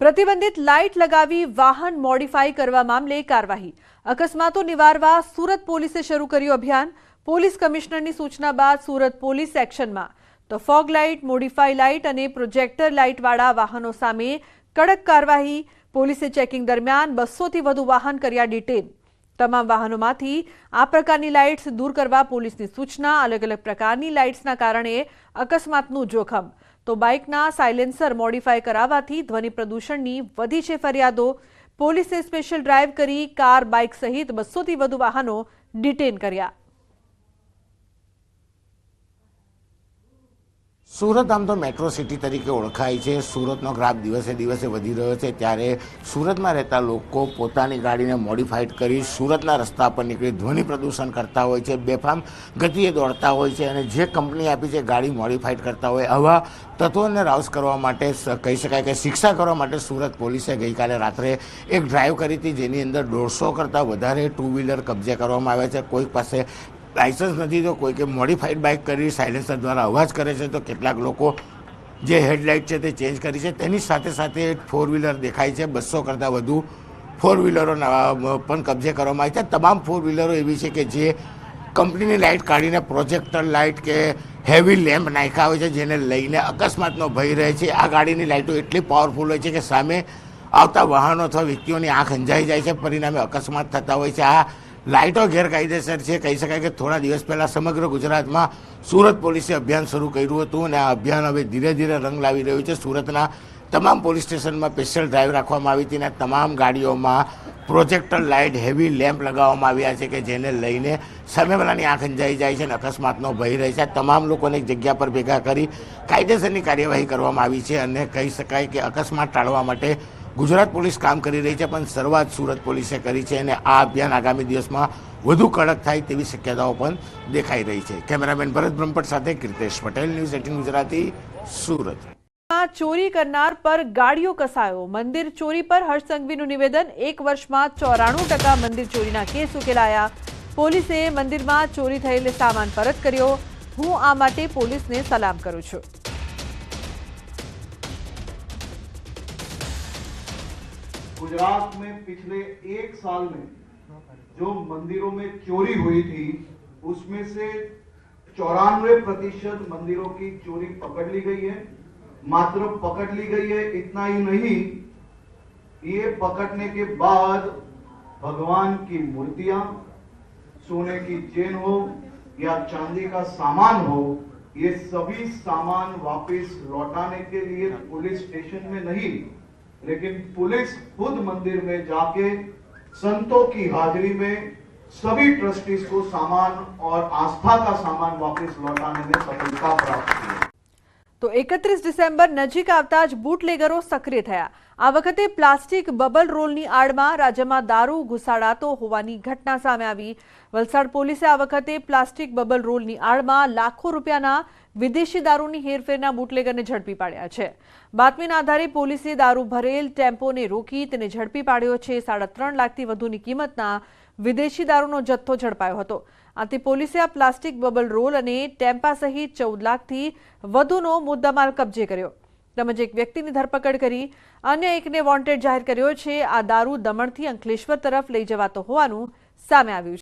પ્રતિબંધિત લાઇટ લગાવી વાહન મોડિફાઈ કરવા મામલે કાર્યવાહી। અકસ્માતો નિવારવા સુરત પોલીસે શરૂ કર્યું અભિયાન। પોલીસ કમિશનરની સૂચના બાદ સુરત પોલીસ એક્શનમાં। તો ફોગ લાઇટ, મોડિફાઈ લાઇટ અને પ્રોજેક્ટર લાઇટવાળા વાહનો સામે કડક કાર્યવાહી। પોલીસે ચેકિંગ દરમિયાન 200 થી વધુ વાહન કર્યા ડિટેન। તમામ વાહનોમાંથી આ પ્રકારની લાઇટ્સ દૂર કરવા પોલીસની સૂચના। અલગ અલગ પ્રકારની લાઇટ્સના કારણે અકસ્માતનું જોખમ। તો બાઇકના સાયલેન્સર મોડિફાઈ કરાવવાથી ધ્વનિ પ્રદૂષણની વધી છે ફરિયાદો। પોલીસે સ્પેશિયલ ડ્રાઇવ કરી કાર, બાઇક સહિત 200 થી વધુ વાહનો ડિટેન કર્યા। સુરત આમ તો મેટ્રો સિટી તરીકે ઓળખાય છે। સુરતનો ગ્રાફ દિવસે દિવસે વધી રહ્યો છે, ત્યારે સુરતમાં રહેતા લોકો પોતાની ગાડીને મોડિફાઈડ કરી સુરતના રસ્તા પર નીકળી ધ્વનિ પ્રદૂષણ કરતા હોય છે, બેફામ ગતિએ દોડતા હોય છે અને જે કંપની આપી છે ગાડી મોડિફાઈડ કરતા હોય, આવા તત્વોને રાઉસ કરવા માટે કહી શકાય કે શિક્ષા કરવા માટે સુરત પોલીસે ગઈકાલે રાત્રે એક ડ્રાઈવ કરી હતી, જેની અંદર 150 કરતાં વધારે ટુ વ્હીલર કબજે કરવામાં આવ્યા છે। કોઈક પાસે લાઇસન્સ નથી તો કોઈ કે મોડિફાઈડ બાઇક કરી સાયલેન્સર દ્વારા અવાજ કરે છે, તો કેટલાક લોકો જે હેડલાઇટ છે તે ચેન્જ કરી છે। તેની સાથે સાથે 4 વ્હીલર દેખાય છે, 200 કરતાં વધુ 4 વ્હીલરો પણ કબજે કરવામાં આવી છે। તમામ 4 વ્હીલરો એવી છે કે જે કંપનીની લાઇટ કાઢીને પ્રોજેક્ટર લાઇટ કે હેવી લેમ્પ નાખ્યા હોય છે, જેને લઈને અકસ્માતનો ભય રહે છે। આ ગાડીની લાઇટો એટલી પાવરફુલ હોય છે કે સામે આવતા વાહનો અથવા વ્યક્તિઓની આંખ અંજાઈ જાય છે, પરિણામે અકસ્માત થતા હોય છે। આ લાઇટો ગેરકાયદેસર છે। કહી શકાય કે થોડા દિવસ પહેલાં સમગ્ર ગુજરાતમાં સુરત પોલીસે અભિયાન શરૂ કર્યું હતું અને આ અભિયાન હવે ધીરે ધીરે રંગ લાવી રહ્યું છે। સુરતના તમામ પોલીસ સ્ટેશનમાં સ્પેશિયલ ડ્રાઈવ રાખવામાં આવી હતી અને તમામ ગાડીઓમાં પ્રોજેક્ટર લાઇટ, હેવી લેમ્પ લગાવવામાં આવ્યા છે કે જેને લઈને સામેવાળાની આંખ અંજાઈ જાય છે અને અકસ્માતનો ભય રહે છે। તમામ લોકોને એક જગ્યા પર ભેગા કરી કાયદેસરની કાર્યવાહી કરવામાં આવી છે અને કહી શકાય કે અકસ્માત ટાળવા માટે ગુજરાત પોલીસ કામ કરી રહી છે, પણ શરૂઆત સુરત પોલીસે કરી છે અને આ અભિયાન આગામી દિવસમાં વધુ કડક થાય તેવી શક્યતાઓ પણ દેખાઈ રહી છે। કેમેરામેન ભરત બ્રહ્મપટ સાથે કીર્તેશ પટેલ, ન્યૂઝ 18 ગુજરાતી, સુરત। ચોરી કરનાર પર ગાડીઓ કસાયો। મંદિર ચોરી પર હર્ષ સંઘવીનું નિવેદન। 1 વર્ષમાં 94% મંદિર ચોરીના કેસ ઉકેલાયા। પોલીસે મંદિરમાં ચોરી થયેલ સામાન પરત કર્યો। હું આ માટે પોલીસને સલામ કરું છું। गुजरात में पिछले 1 साल में जो मंदिरों में चोरी हुई थी उसमें से 94% मंदिरों की चोरी पकड़ ली गई है। मात्र पकड़ ली गई है इतना ही नहीं, ये पकड़ने के बाद भगवान की मूर्तियां, सोने की चेन हो या चांदी का सामान हो, ये सभी सामान वापस लौटाने के लिए पुलिस स्टेशन में नहीं, लेकिन पुलिस खुद मंदिर में जाके संतों की हाजिरी में सभी ट्रस्टीज को सामान और आस्था का सामान वापस लौटाने में सफलता प्राप्त की। तो 31 डिसेम्बर नजीक आवता ज बूटलेगरो सक्रिय थया। आ वखते प्लास्टिक बबल रोलनी आड़मां राज्यमां दारू घुसाड़ातो होवानी घटना सामे आवी। वलसाड पोलीसे आ वखते प्लास्टिक बबल रोलनी आड़मां लाखों रूपियाना विदेशी दारूनी हेरफेરના બુટલેગરને ઝડપી પાડ્યા છે। બાતમીના આધારે પોલીસે દારૂ ભરેલ ટેમ્પોને રોકી તેને ઝડપી પાડ્યો છે। 3.5 લાખથી વધુની કિંમતના વિદેશી દારૂનો જથ્થો ઝડપાયો હતો। આથી પોલીસે આ પ્લાસ્ટિક બબલ રોલ અને ટેમ્પા સહિત 14 લાખથી વધુનો મુદ્દામાલ કબજે કર્યો તેમજ એક વ્યક્તિની ધરપકડ કરી અન્ય એકને વોન્ટેડ જાહેર કર્યો છે। આ દારૂ દમણથી અંકલેશ્વર તરફ લઈ જવાતો હોવાનું સામે આવ્યું છે।